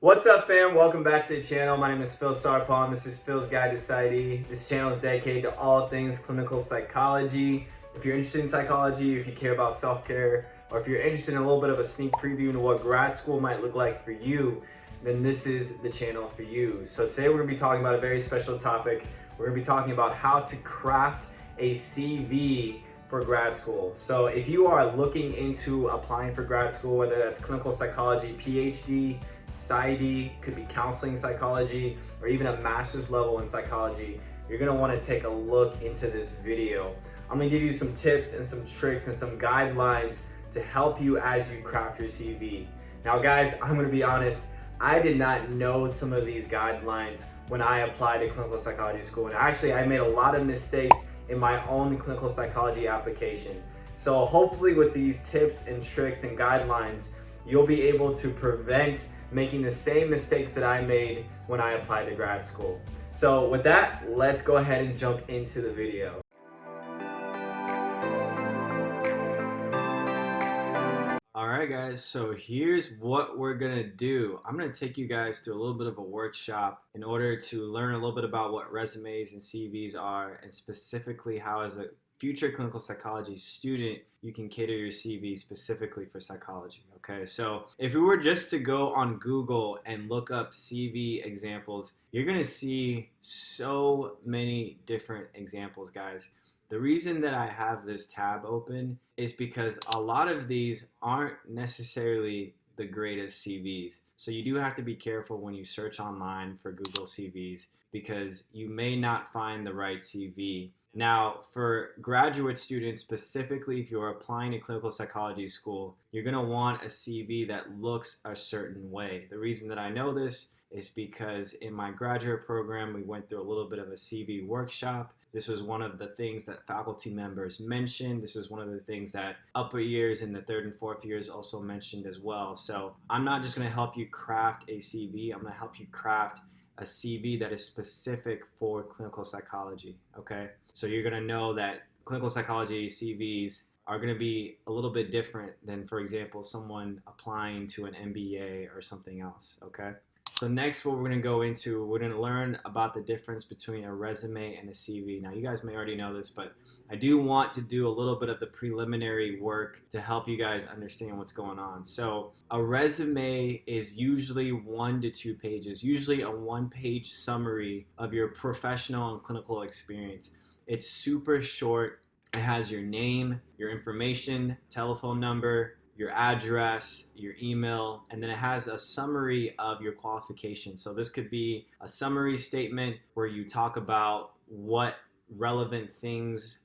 What's up, fam? Welcome back to the channel. My name is Phil Sarpon. This is Phil's Guide to PsyD. This channel is dedicated to all things clinical psychology. If you're interested in psychology, if you care about self-care, or if you're interested in a little bit of a sneak preview into what grad school might look like for you, then this is the channel for you. So today we're going to be talking about a very special topic. We're going to be talking about how to craft a CV for grad school. So if you are looking into applying for grad school, whether that's clinical psychology, PhD, PsyD, could be counseling psychology, or even a master's level in psychology, you're gonna wanna take a look into this video. I'm gonna give you some tips and some tricks and some guidelines to help you as you craft your CV. Now guys, I'm gonna be honest, I did not know some of these guidelines when I applied to clinical psychology school. And actually, I made a lot of mistakes in my own clinical psychology application. So hopefully with these tips and tricks and guidelines, you'll be able to prevent making the same mistakes that I made when I applied to grad school. So with that, let's go ahead and jump into the video. Alright guys, so here's what we're gonna do. I'm gonna take you guys through a little bit of a workshop in order to learn a little bit about what resumes and CVs are, and specifically how, as a future clinical psychology student, you can cater your CV specifically for psychology. Okay, so if we were just to go on Google and look up CV examples, you're gonna see so many different examples, guys. The reason that I have this tab open is because a lot of these aren't necessarily the greatest CVs. So you do have to be careful when you search online for Google CVs, because you may not find the right CV. Now, for graduate students, specifically if you're applying to clinical psychology school, you're going to want a CV that looks a certain way. The reason that I know this is because in my graduate program, we went through a little bit of a CV workshop. This was one of the things that faculty members mentioned. This is one of the things that upper years in the third and fourth years also mentioned as well. So I'm not just going to help you craft a CV. I'm going to help you craft a CV that is specific for clinical psychology, okay? So you're gonna know that clinical psychology CVs are gonna be a little bit different than, for example, someone applying to an MBA or something else, okay? So next, what we're gonna go into, we're gonna learn about the difference between a resume and a CV. Now, you guys may already know this, but I do want to do a little bit of the preliminary work to help you guys understand what's going on. So a resume is usually 1 to 2 pages, usually a 1-page summary of your professional and clinical experience. It's super short. It has your name, your information, telephone number, your address, your email, and then it has a summary of your qualifications. So this could be a summary statement where you talk about what relevant things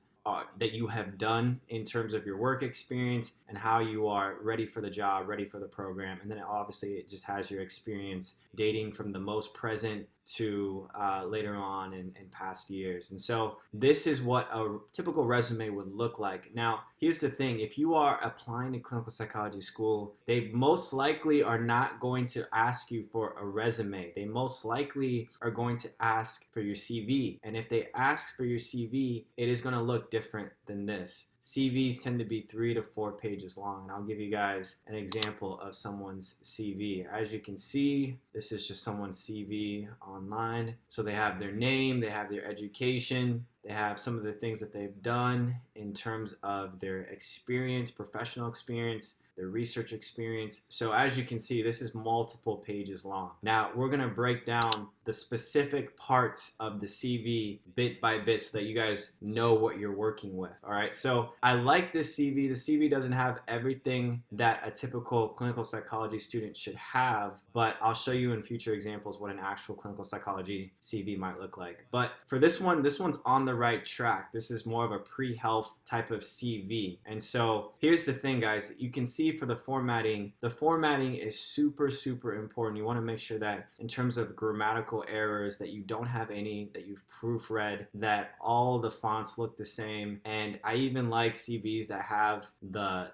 that you have done in terms of your work experience and how you are ready for the job, ready for the program. And then obviously it just has your experience dating from the most present to later on in past years. And so this is what a typical resume would look like. Now, here's the thing. If you are applying to clinical psychology school, they most likely are not going to ask you for a resume. They most likely are going to ask for your CV. And if they ask for your CV, it is going to look different than this. CVs tend to be 3 to 4 pages long, and I'll give you guys an example of someone's CV. As you can see, this is just someone's CV online. So they have their name, they have their education, they have some of the things that they've done in terms of their experience, professional experience, their research experience. So as you can see, this is multiple pages long. Now we're gonna break down the specific parts of the CV bit by bit so that you guys know what you're working with, all right? So I like this CV. The CV doesn't have everything that a typical clinical psychology student should have, but I'll show you in future examples what an actual clinical psychology CV might look like. But for this one's on the right track. This is more of a pre-health type of CV. And so here's the thing, guys. You can see for the formatting is super, super important. You want to make sure that in terms of grammatical errors that you don't have any, that you've proofread, that all the fonts look the same. And I even like CVs that have the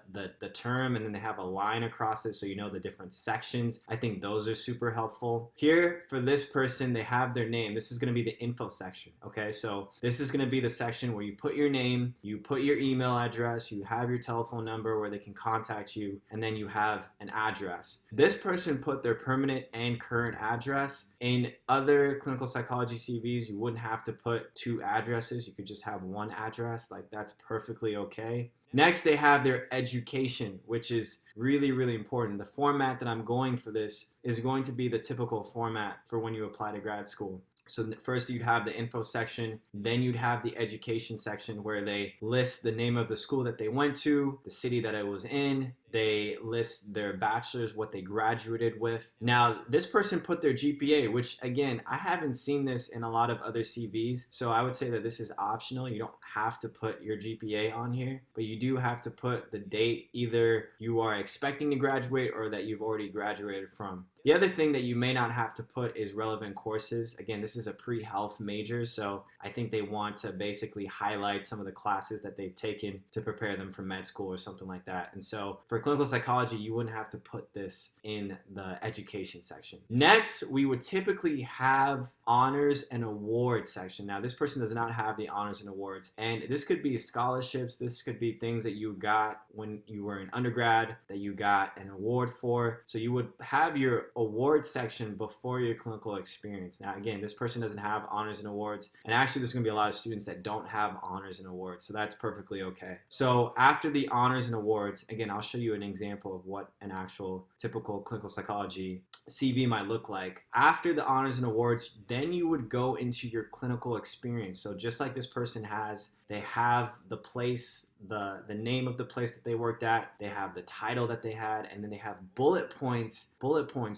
term and then they have a line across it so you know the different sections. I think those are super helpful. Here for this person, they have their name. This is going to be the info section, okay? So this is going to be the section where you put your name, you put your email address, you have your telephone number where they can contact you. you, and then you have an address. This person put their permanent and current address. In other clinical psychology CVs, you wouldn't have to put two addresses. You could just have one address. Like, that's perfectly okay. Next, they have their education, which is really, really important. The format that I'm going for this is going to be the typical format for when you apply to grad school. So first you'd have the info section, then you'd have the education section where they list the name of the school that they went to, the city that it was in, they list their bachelor's, what they graduated with. Now, this person put their GPA, which again, I haven't seen this in a lot of other CVs, so I would say that this is optional. You don't have to put your GPA on here, but you do have to put the date either you are expecting to graduate or that you've already graduated from. The other thing that you may not have to put is relevant courses. Again, this is a pre-health major, so I think they want to basically highlight some of the classes that they've taken to prepare them for med school or something like that. And so for clinical psychology, you wouldn't have to put this in the education section. Next, we would typically have honors and awards section. Now, this person does not have the honors and awards, and this could be scholarships. This could be things that you got when you were in undergrad that you got an award for. So you would have your award section before your clinical experience. Now, again, this person doesn't have honors and awards, and actually there's going to be a lot of students that don't have honors and awards, so that's perfectly okay. So after the honors and awards, again, I'll show you an example of what an actual typical clinical psychology CV might look like. After the honors and awards, then you would go into your clinical experience. So just like this person has, they have the place, the name of the place that they worked at, they have the title that they had, and then they have bullet points,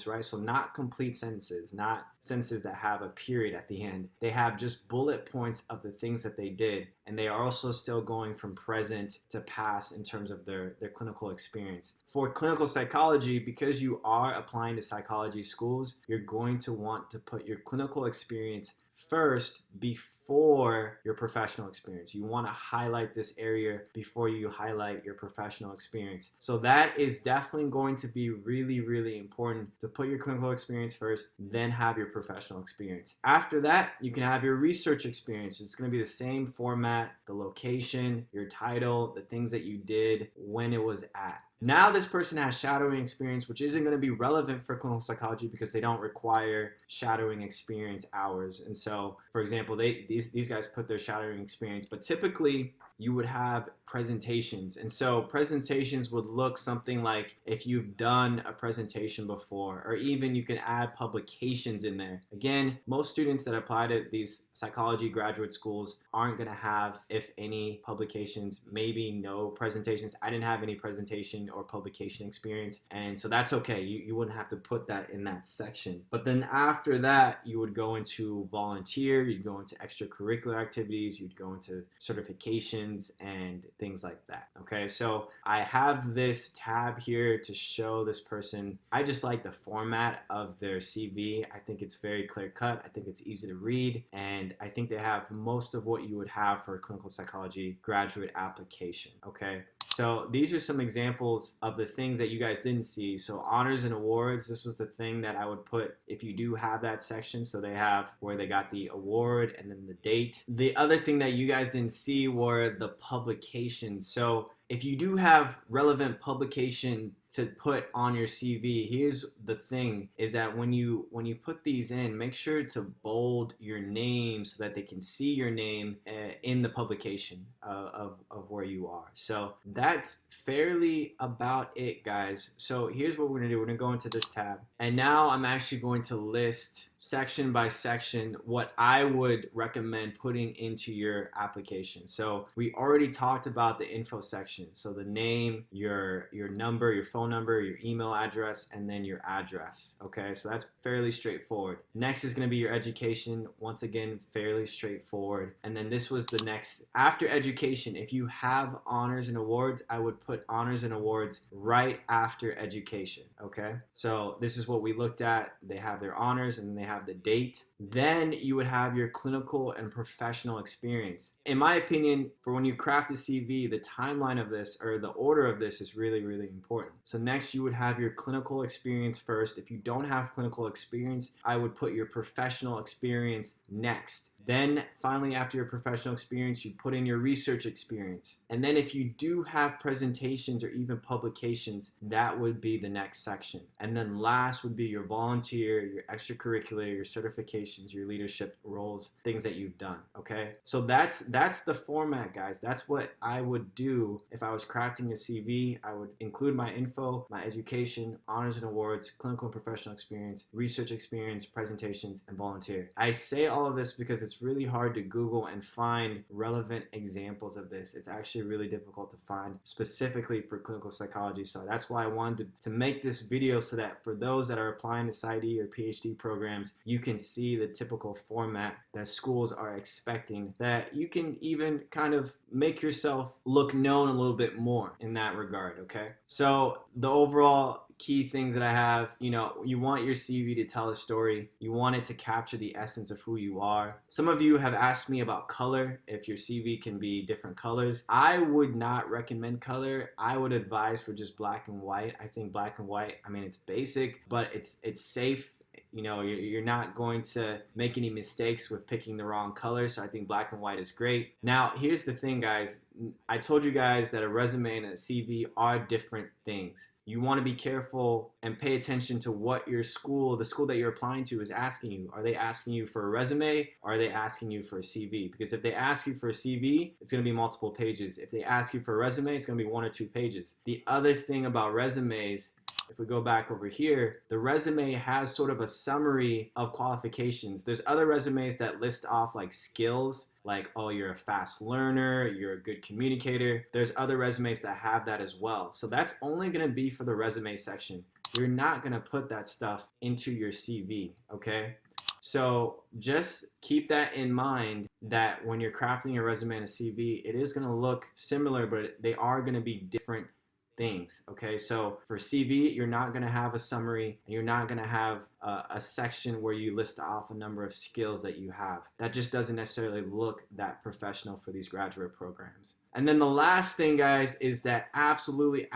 right? So not complete sentences, not sentences that have a period at the end. They have just bullet points of the things that they did, and they are also still going from present to past in terms of their clinical experience. For clinical psychology, because you are applying to psychology schools, you're going to want to put your clinical experience first before your professional experience. You want to highlight this area before you highlight your professional experience. So that is definitely going to be really, really important to put your clinical experience first, then have your professional experience. After that, you can have your research experience. It's going to be the same format, the location, your title, the things that you did, when it was at. Now this person has shadowing experience, which isn't going to be relevant for clinical psychology because they don't require shadowing experience hours. And so, for example, these guys put their shadowing experience, but typically you would have presentations. And so presentations would look something like if you've done a presentation before, or even you can add publications in there. Again, most students that apply to these psychology graduate schools aren't going to have, if any, publications, maybe no presentations. I didn't have any presentation or publication experience, and so that's okay. You wouldn't have to put that in that section. But then after that, you would go into volunteer, you'd go into extracurricular activities, you'd go into certifications and things like that. Okay, so I have this tab here to show this person. I just like the format of their CV. I think it's very clear cut. I think it's easy to read, and I think they have most of what you would have for a clinical psychology graduate application. Okay, so these are some examples of the things that you guys didn't see. So honors and awards, this was the thing that I would put if you do have that section. So they have where they got the award and then the date. The other thing that you guys didn't see were the publications. So if you do have relevant publication to put on your CV, here's the thing, is that when you put these in, make sure to bold your name so that they can see your name in the publication of where you are. So that's fairly about it, guys. So here's what we're gonna do. We're gonna go into this tab, and now I'm actually going to list section by section what I would recommend putting into your application. So we already talked about the info section. So the name, your number, your phone number, your email address, and then your address. Okay, so that's fairly straightforward. Next is going to be your education. Once again, fairly straightforward. And then this was the next. After education, if you have honors and awards, I would put honors and awards right after education. Okay, so this is what we looked at. They have their honors and then they have the date. Then you would have your clinical and professional experience. In my opinion, for when you craft a CV, the timeline of this, or the order of this, is really, really important. So next you would have your clinical experience first. If you don't have clinical experience, I would put your professional experience next. Then finally, after your professional experience, you put in your research experience. And then if you do have presentations or even publications, that would be the next section. And then last would be your volunteer, your extracurricular, your certifications, your leadership roles, things that you've done, okay? So that's the format, guys. That's what I would do if I was crafting a CV. I would include my info, my education, honors and awards, clinical and professional experience, research experience, presentations, and volunteer. I say all of this because it's really hard to Google and find relevant examples of this. It's actually really difficult to find specifically for clinical psychology. So that's why I wanted to make this video, so that for those that are applying to PsyD or PhD programs, you can see the typical format that schools are expecting, that you can even kind of make yourself look known a little bit more in that regard, okay? So the overall key things that I have, you want your CV to tell a story. You want it to capture the essence of who you are. Some of you have asked me about color, if your CV can be different colors. I would not recommend color. I would advise for just black and white. I think black and white, I mean, it's basic, but it's safe. You're not going to make any mistakes with picking the wrong color, so I think black and white is great. Now, here's the thing, guys. I told you guys that a resume and a CV are different things. You want to be careful and pay attention to what the school that you're applying to is asking you. Are they asking you for a resume, or are they asking you for a CV? Because if they ask you for a CV, it's going to be multiple pages. If they ask you for a resume, it's going to be 1 or 2 pages. The other thing about resumes, if we go back over here, the resume has sort of a summary of qualifications. There's other resumes that list off like skills, like, oh, you're a fast learner, you're a good communicator. There's other resumes that have that as well. So that's only going to be for the resume section. You're not going to put that stuff into your CV, okay? So just keep that in mind, that when you're crafting a resume and a CV, it is going to look similar, but they are going to be different things, okay? So for CV, you're not going to have a summary, and you're not going to have a section where you list off a number of skills that you have. That just doesn't necessarily look that professional for these graduate programs. And then the last thing, guys, is that absolutely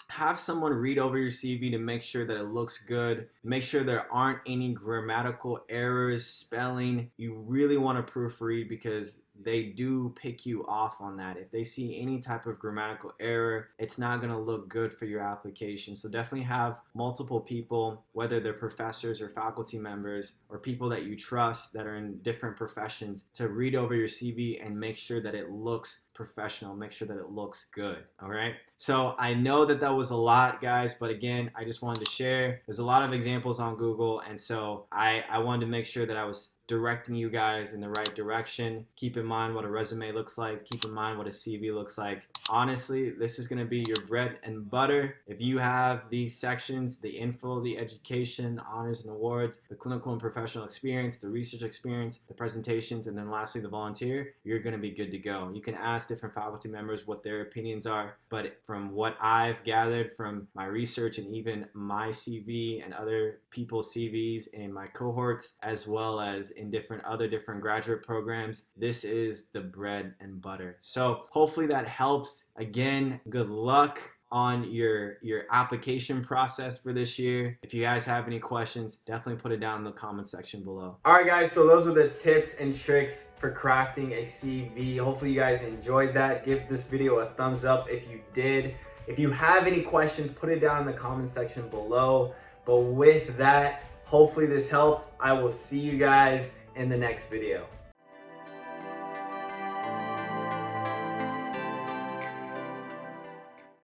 have someone read over your CV to make sure that it looks good. Make sure there aren't any grammatical errors, spelling. You really want to proofread, because they do pick you off on that. If they see any type of grammatical error, it's not going to look good for your application. So definitely have multiple people, whether they're professors or faculty members or people that you trust that are in different professions, to read over your CV and make sure that it looks professional, make sure that it looks good. All right. So I know that was a lot, guys, but again, I just wanted to share. There's a lot of examples on Google, and so I wanted to make sure that I was directing you guys in the right direction. Keep in mind what a resume looks like. Keep in mind what a CV looks like. Honestly, this is going to be your bread and butter. If you have these sections, the info, the education, honors and awards, the clinical and professional experience, the research experience, the presentations, and then lastly the volunteer, you're going to be good to go. You can ask different faculty members what their opinions are, but from what I've gathered from my research and even my CV and other people's CVs in my cohorts, as well as in other different graduate programs, this is the bread and butter. So hopefully that helps. Again, good luck on your application process for this year. If you guys have any questions, definitely put it down in the comment section below. All right, guys, so those were the tips and tricks for crafting a CV. Hopefully you guys enjoyed that. Give this video a thumbs up if you did. If you have any questions, put it down in the comment section below. But with that, hopefully this helped. I will see you guys in the next video.